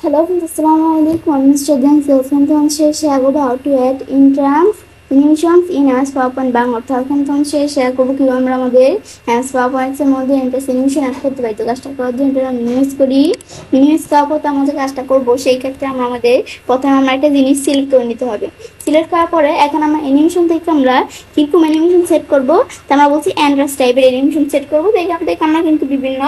Hello friends, Assalamualaikum. I'm Mr. Gansil. Sometimes share about how to add entrance animations in as PowerPoint Bangla অর্থাৎ sometimes share করবো কিভাবে আমরা আমাদের as PowerPoint এর মধ্যে entrance animation অ্যাড করতে পারি। তো কাজটা করার জন্য এটা মিনিমাইজ করি। মিনিমাইজ করার পর আমাদের কাজটা করবো, সেই ক্ষেত্রে আমাদের প্রথমে আমরা একটা জিনিস সিলেক্ট করে নিতে হবে। সিলেক্ট করার পরে এখন আমরা অ্যানিমেশন থেকে আমরা কিরকম অ্যানিমেশন সেট করবো, তো আমরা বলছি এন্ট্রান্স টাইপের অ্যানিমেশন সেট করবো। তো এখান থেকে আমরা কিন্তু বিভিন্ন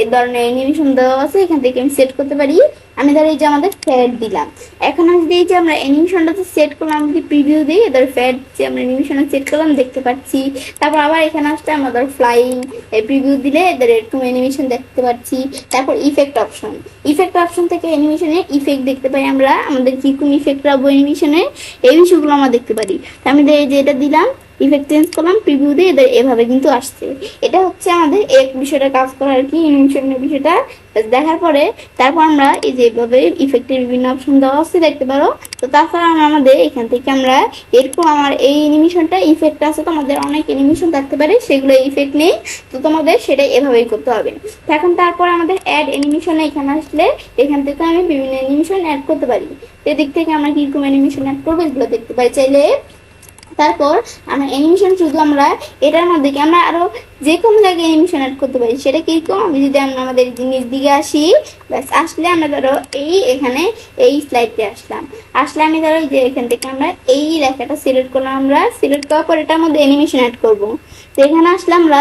এই ধরনের অ্যানিমেশন দেওয়া আছে, এখান থেকে আমি সেট করতে পারি। আমি ধর এই যে আমাদের ফ্যাড দিলাম, এখন আমি যদি এই যে আমরা অ্যানিমেশনটাতে সেট করলাম, যদি প্রিভিউ দিই এদের ফ্যাড যে আমরা অ্যানিমেশনে সেট করলাম দেখতে পাচ্ছি। তারপর আবার এখানে আসতে আমরা ধর ফ্লাইং প্রিভিউ দিলে এদের এরকম অ্যানিমেশন দেখতে পাচ্ছি। তারপর ইফেক্ট অপশন থেকে অ্যানিমেশনে ইফেক্ট দেখতে পাই, আমরা আমাদের কিরকম ইফেক্ট রাখবো অ্যানিমেশনে এই বিষয়গুলো আমরা দেখতে পারি। আমি এই যে এটা দিলাম, ইফেক্ট চেঞ্জ করলাম, প্রিভিউ দিয়ে এদের এভাবে কিন্তু আসছে। এটা হচ্ছে আমাদের এক বিষয়টা কাজ করা আর কি, অ্যানিমেশনের বিষয়টা দেখার পরে তারপর আমরা এই যে এভাবে ইফেক্টের বিভিন্ন অপশন দেওয়া আছে দেখতে পারো। তো তারপর আমাদের এখান থেকে আমরা এরকম আমার এই অ্যানিমেশনটা ইফেক্ট আছে, তোমাদের অনেক অ্যানিমেশন থাকতে পারে সেগুলো ইফেক্ট নেই, তো তোমাদের সেটা এভাবেই করতে হবে। এখন তারপর আমাদের অ্যাড অ্যানিমেশনে এখানে আসলে এখান থেকে আমি বিভিন্ন অ্যানিমেশন অ্যাড করতে পারি। এদিক থেকে আমরা কিরকম অ্যানিমেশন অ্যাড করবো এগুলো দেখতে পাই চাইলে। তারপর আমরা অ্যানিমেশন শুধু আমরা এটার মধ্যে কি আমরা আরো যে কোনো জায়গায় অ্যানিমেশন অ্যাড করতে পারি, সেটা কিরকম আমি যদি আমরা আমাদের জিনিস দিকে আসি, ব্যাস আসলে আমরা ধরো এখানে এই স্লাইডে আসলে আমি ধরো যে এখান থেকে আমরা এই লেখাটা সিলেক্ট করলাম, আমরা সিলেক্ট করার পর এটার মধ্যে অ্যানিমেশন অ্যাড করবো। তো এখানে আসলে আমরা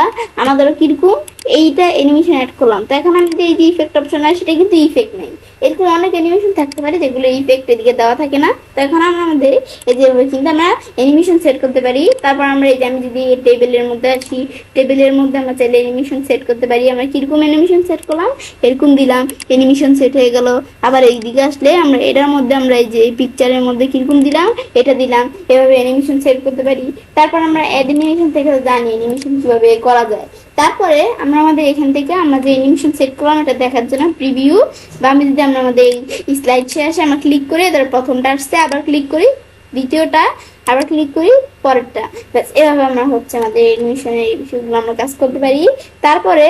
ধরো কিরকম এইটা অ্যানিমেশন অ্যাড করলাম। তো এখন আমি যদি এই যে ইফেক্ট অপশন আছে সেটা কিন্তু ইফেক্ট নেই, এরকম অনেক অ্যানিমেশন থাকতে পারে যেগুলো ইফেক্ট এদিকে দেওয়া থাকে না। তো এখন আমরা আমাদের এই যে কিন্তু আমরা অ্যানিমেশন সেট করতে পারি। তারপর আমরা এই যে আমি যদি টেবিলের মধ্যে আসি, টেবিলের মধ্যে আমরা চাইলে অ্যানিমেশন সেট করতে পারি। আমরা কিরকম অ্যানিমেশন সেট করলাম এরকম দিলাম, অ্যানিমেশন সেট হয়ে গেল। আবার এই দিকে আসলে আমরা এটার মধ্যে আমরা এই যে পিকচারের মধ্যে কিরকম দিলাম এটা দিলাম, এভাবে অ্যানিমেশন সেট করতে পারি। তারপর আমরা অ্যাড অ্যানিমেশন থেকে জানি অ্যানিমেশন কিভাবে করা যায়। তারপরে আমরা আমাদের এখান থেকে আমরা যে অ্যানিমেশন সেট করলাম এটা দেখার জন্য প্রিভিউ বা আমি যদি আমরা আমাদের এই স্লাইড শেয়ার আসে আমরা ক্লিক করি, এবার প্রথমটা আসছে আবার ক্লিক করি, দ্বিতীয়টা আবার ক্লিক করি, পরেরটা, ব্যাস এভাবে আমরা হচ্ছে আমাদের অ্যানিমেশনের এই বিষয়গুলো আমরা কাজ করতে পারি। তারপরে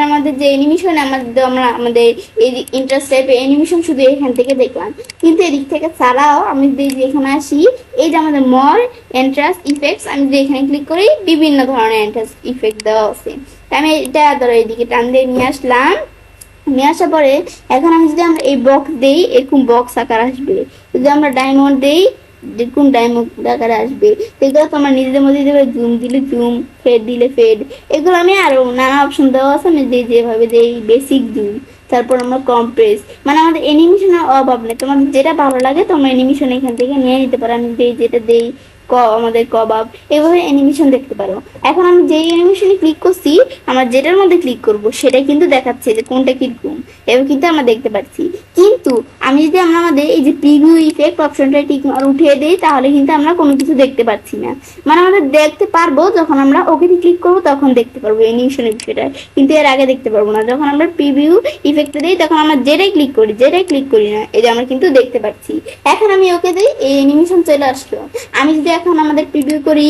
আমাদের যে অ্যানিমেশন আমরা আমাদের এই ইন্টারেস্ট টাইপের অ্যানিমেশন শুধু এখান থেকে দেখলাম, কিন্তু এদিক থেকে ছাড়াও আমি যদি এখানে আসি এই যে আমাদের মর এন্ট্রান্স ইফেক্টস, আমি যদি এখানে ক্লিক করি বিভিন্ন ধরনের এন্ট্রান্স ইফেক্ট দেওয়া আছে। আমি এটা ধরো এইদিকে টান দিয়ে নিয়ে আসলাম, নিয়ে আসার পরে এখন আমি যদি আমরা এই বক্স দেই এরকম বক্স আকার আসবে, যদি আমরা ডায়মন্ড দেই যেরকম ডায়মন্ড আকারে আসবে। এগুলো তো আমার নিজেদের মধ্যে দেবে, জুম দিলে জুম, ফেড দিলে ফেড, এগুলো আমি আরো নানা অপশন দেওয়া আছে, আমি যেভাবে দেই বেসিক জুম, তারপর আমরা কম্প্রেস, মানে আমাদের অ্যানিমেশনের অভাব নেই, তোমাদের যেটা ভালো লাগে তোমরা অ্যানিমেশন এখান থেকে নিয়ে নিতে পারো। আমি যেটা দেই আমাদের কবাব, এভাবে অ্যানিমেশন দেখতে পারো। এখন আমি যেই অ্যানিমেশনে ক্লিক করছি আমরা যেটার মধ্যে ক্লিক করব সেটা কিন্তু দেখাচ্ছে যে কোনটা কিরকম, এবার কিন্তু আমরা দেখতে পাচ্ছি। কিন্তু আমি যদি আমরা আমাদের এই যে প্রিভিউ ইফেক্ট অপশনটা ঠিক উঠিয়ে দিই তাহলে কিন্তু আমরা কোনো কিছু দেখতে পাচ্ছি না, মানে আমাদের দেখতে পারবো যখন আমরা ওকেতে ক্লিক করবো তখন দেখতে পারবো অ্যানিমেশনের বিষয়টা, কিন্তু এর আগে দেখতে পারবো না। যখন আমরা প্রিভিউ ইফেক্টটা দিই তখন আমরা যেটাই ক্লিক করি না, এই যে আমরা কিন্তু দেখতে পাচ্ছি। এখন আমি ওকে দিই, এই অ্যানিমেশন চলে আসলো। আমি যদি এখন আমাদের প্রিভিউ করি,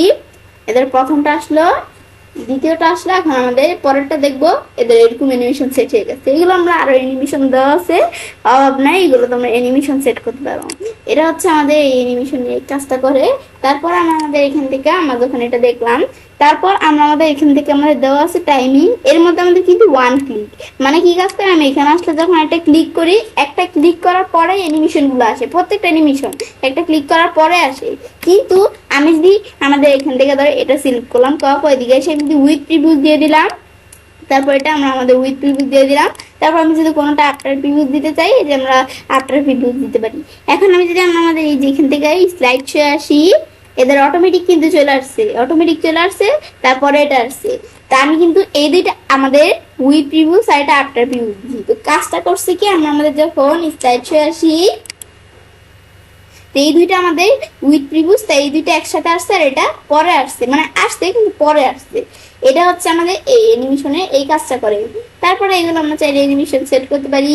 এদের প্রথমটা আসলো, দ্বিতীয়টা আসলো, এখন আমাদের পরেরটা দেখবো এদের এরকম অ্যানিমেশন সেট হয়ে গেছে। এগুলো আমরা আরো অ্যানিমেশন দেওয়া আছে, অভাব নাই, এগুলো তোমরা অ্যানিমেশন সেট করতে পারো। এটা হচ্ছে আমাদের এই অ্যানিমেশন নিয়ে কাজটা করে। তারপর আমরা আমাদের এখান থেকে আমরা যখন এটা দেখলাম, তারপর আমরা আমাদের এখান থেকে আমাদের দেওয়া আছে টাইমিং, এর মধ্যে আমাদের কিন্তু ওয়ান ক্লিক, মানে কি কাজ করে আমি এখানে আসলে যখন একটা ক্লিক করি, একটা ক্লিক করার পরে অ্যানিমেশন গুলো আসে, প্রত্যেকটা অ্যানিমেশন একটা ক্লিক করার পরে আসে। কিন্তু আমি যদি আমাদের এখান থেকে ধরো এটা সিলেক্ট করলাম, করার পর এদিকে এসে যদি উইথ প্রিভিউ দিয়ে দিলাম, তারপর এটা আমরা আমাদের উইথ প্রিভিউ দিয়ে দিলাম। তারপর আমি যদি কোনোটা আফটার প্রিভিউ দিতে চাই যে আমরা আফটার প্রিভিউ দিতে পারি। এখন আমি যদি আমরা আমাদের এই যে এখান থেকে স্লাইড শো আসি, এদের অটোমেটিক কিন্তু চলে আসছে, তারপরে এটা আসছে। তা আমি কিন্তু এই দুইটা আমাদের উইথ প্রিভিউ সাইডটা আফটার প্রিভিউ দিই। তো কাজটা করছে কি আমরা আমাদের যখন স্লাইড শো আসি এই দুইটা আমাদের উইথ প্রিভিউ, তাই এই দুইটা একসাথে আসছে আর এটা পরে আসছে, মানে আসছে কিন্তু পরে আসছে। এটা হচ্ছে আমাদের এই অ্যানিমেশনে এই কাজটা করে। তারপরে এগুলো আমরা চাইলে অ্যানিমেশন সেট করতে পারি।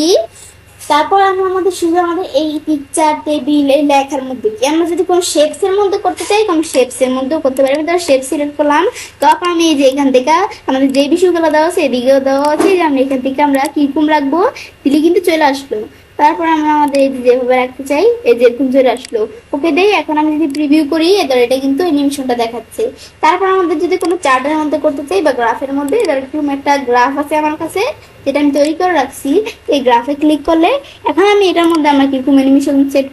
তারপর আমরা আমাদের শুধু আমাদের এই পিকচার টেবিল এই লেখার মধ্যে কি আমরা যদি কোনো শেপস এর মধ্যে করতে চাই কোনো শেপস এর মধ্যেও করতে পারি। আমি ধর শেপ সিলেক্ট করলাম, তারপর আমি এই যে এখান থেকে আমাদের যে বিষয়গুলো দেওয়া আছে এদিকেও দেওয়া আছে যে আমরা এখান থেকে আমরা কিরকম রাখবো দিলে কিন্তু চলে আসলো। তারপর আমরা আমাদের এই যেভাবে রাখতে চাই এই যে এরকম চলে আসলো, ওকে দেই। এখন আমি যদি প্রিভিউ করি এদের এটা কিন্তু অ্যানিমেশনটা দেখাচ্ছে। তারপর আমাদের যদি কোনো চার্টের মধ্যে করতে চাই বা গ্রাফের মধ্যে, এরকম একটা গ্রাফ আছে আমার কাছে যেটা আমি তৈরি করে রাখছি, এই গ্রাফে ক্লিক করলে এখন আমি এটার মধ্যে আমরা কিরকম অ্যানিমেশন সেট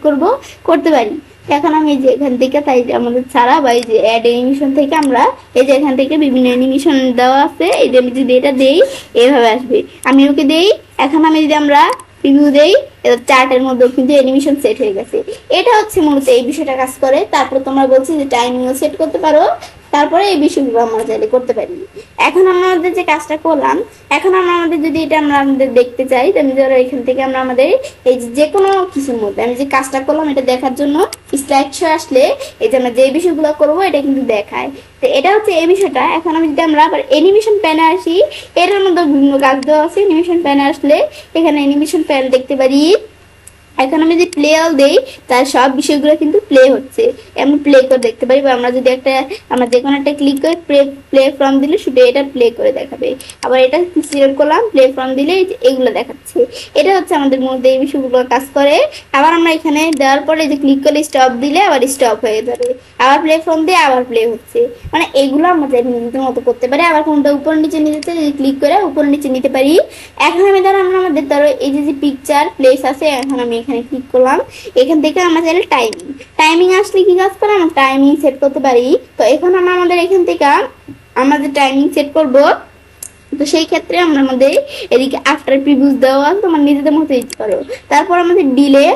করতে পারি। এখন আমি এই যে এখান থেকে তাই যে আমাদের ছাড়া বা এই যে অ্যাড অ্যানিমেশন থেকে আমরা এই যে এখান থেকে বিভিন্ন অ্যানিমেশন দেওয়া আছে, এই যে আমি যদি এটা দেই এভাবে আসবে, আমি ওকে দেই। এখন আমি যদি আমরা রিভিউ দেই, চার্টের মধ্যেও কিন্তু অ্যানিমেশন সেট হয়ে গেছে। এটা হচ্ছে মূলত এই বিষয়টা কাজ করে। তারপরে তোমরা বলছি যে টাইমিংও সেট করতে পারো, তারপরে এই বিষয়গুলো আমরা চাইলে করতে পারি। এখন আমরা আমাদের যে কাজটা করলাম, এখন আমরা আমাদের যদি এটা আমরা আমাদের দেখতে চাই, আমি ধরো এখান থেকে আমরা আমাদের এই যে কোনো কিছুর মধ্যে আমি যে কাজটা করলাম এটা দেখার জন্য স্লাইড শো আসলে এই যে আমরা যে বিষয়গুলো করবো এটা কিন্তু দেখায়। তো এটা হচ্ছে এই বিষয়টা। এখন আমি যদি আমরা আবার অ্যানিমেশন প্যানে আসি, এটার মধ্যে বিভিন্ন কাজ দেওয়া আছে। অ্যানিমেশন প্যানে আসলে এখানে অ্যানিমেশন প্যান দেখতে পারি। এখন আমি যদি প্লে অল দেই তার সব বিষয়গুলো কিন্তু প্লে হচ্ছে, আমি প্লে করে দেখতে পারি। বা আমরা যদি একটা আমরা যে কোনো একটা ক্লিক করে প্লে ফ্রম দিলে শুধু এটা প্লে করে দেখাবে। আবার এটা সিলেক্ট করলাম, প্লে ফ্রম দিলে এগুলো দেখাচ্ছে। এটা হচ্ছে আমাদের মধ্যে এই বিষয়গুলো কাজ করে। আবার আমরা এখানে দেওয়ার পরে যে ক্লিক করলে স্টপ দিলে আবার স্টপ হয়ে যাবে, আবার প্লে ফ্রম দিয়ে আবার প্লে হচ্ছে। মানে এগুলো আমরা নিজেদের মতো করতে পারি। আবার কোনটা উপর নিচে নিতে চাই যদি ক্লিক করে উপর নিচে নিতে পারি। এখন আমি ধরো আমরা আমাদের ধরো এই যে পিকচার প্লেস আছে, এখন আমি এখানে ক্লিক করলাম। এখান থেকে আমরা চাইলে টাইমিং আসলে কি কাজ করে আমরা টাইমিং সেট করতে পারি। তো এখন আমরা আমাদের এখান থেকে আমাদের টাইমিং সেট করব। তো সেই ক্ষেত্রে আমরা আমাদের এদিকে আফটার প্রিভিউস দেওয়া তোমার নিজেদের মতো দিতে পারো। তারপর আমাদের ডিলে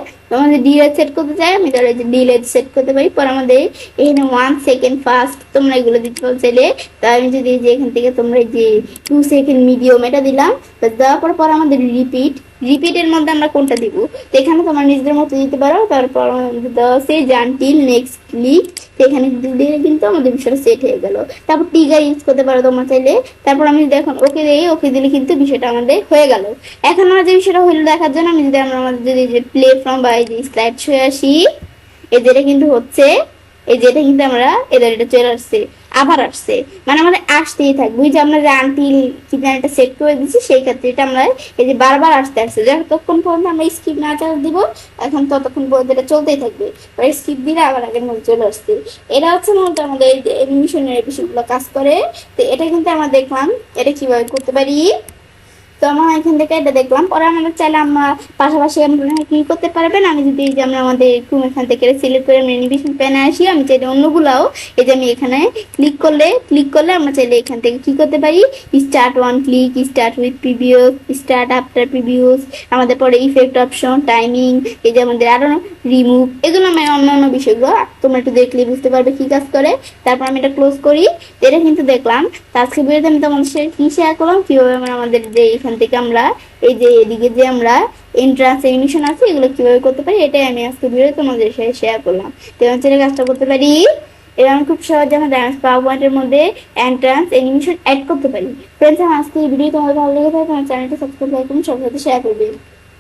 সেট করতে চাই, আমি ধরো যে ডিলে সেট করতে পারি। পর আমাদের এখানে 1 সেকেন্ড ফাস্ট তোমরা এগুলো দিতে পারো চাইলে। তাই আমি যদি যে এখান থেকে তোমরা যে 2 সেকেন্ড মিডিয়াম এটা দিলাম, দেওয়ার পর আমাদের রিপিটের মধ্যে আমরা কোনটা দিব, তো এখানে তোমার নিজেদের মতো দিতে পারো। তারপর দেওয়া আছে জানটিল নেক্সট ক্লিক, এখানে দিলে কিন্তু আমাদের বিষয়টা সেট হয়ে গেল। তারপর টিগার ইউজ করতে পারো তোমরা চাইলে। তারপর আমি যদি এখন ওকে দিই, ওকে দিলে কিন্তু বিষয়টা আমাদের হয়ে গেল। এখন আমরা যে বিষয়টা হলো দেখার জন্য আমি যদি আমরা আমাদের যদি যে প্লে ফ্রম বা এই যে স্লাইড শো আসি, এই যেটা কিন্তু হচ্ছে এই যেটা কিন্তু আমরা এদের এটা চলে আসছে, আবার আসছে, মানে আমাদের আসতেই থাকবে। ওই যে আমরা যে আনটিল কিটা সেট করে দিচ্ছি সেই ক্ষেত্রে এটা আমরা এই যে বারবার আসতে আসছে, যতক্ষণ পর্যন্ত আমরা স্কিপ না চার্জ দিব এখন ততক্ষণ পর্যন্ত এটা চলতেই থাকবে। স্কিপ দিলে আবার আগের মধ্যে চলে আসছে। এটা হচ্ছে মূলত আমাদের এই যে অ্যানিমেশনের বিষয়গুলো কাজ করে। তো এটা কিন্তু আমরা দেখলাম এটা কিভাবে করতে পারি। তো আমরা এখান থেকে এটা দেখলাম। পরে আমাদের চাইলে আমরা পাশাপাশি আমরা কি করতে পারবেন, আমি যদি এই যে আমরা আমাদের ক্রোম এখান থেকে সিলেক্ট করে অ্যানিমেশন প্যানে আসি, আমি চাইলে অন্যগুলাও এই যে আমি এখানে ক্লিক করলে আমরা চাইলে এখান থেকে কি করতে পারি, start one click, start with previews, start after previews, আমাদের পরে ইফেক্ট অপশন, টাইমিং, এই যে আমাদের আরো রিমুভ, এগুলো আমি অন্যান্য বিষয়গুলো তোমরা একটু দেখলে বুঝতে পারবে কি কাজ করে। তারপর আমি এটা ক্লোজ করি। এটা কিন্তু দেখলাম। আজকে ভিডিওতে আমি তোমাদের সাথে কি শেয়ার করলাম, কিভাবে আমরা আমাদের যে এখান থেকে আমরা এই যে এদিকে যে আমরা এন্ট্রান্স অ্যানিমেশন আছে এগুলো কিভাবে করতে পারি, এটাই আমি আজকে ভিডিও তোমাদের সাথে শেয়ার করলাম। তো আমি চ্যানেলে কাজটা করতে পারি। এবার আমি খুব সহজে আমার ডান্স পাওয়ার পয়েন্টের মধ্যে এন্ট্রান্স অ্যানিমেশন অ্যাড করতে পারি। ফ্রেন্ডস, আমার আজকে এই ভিডিও তোমাদের ভালো লেগে থাকে আমার চ্যানেলটা সাবস্ক্রাইব করুন, সবার সাথে শেয়ার করবেন।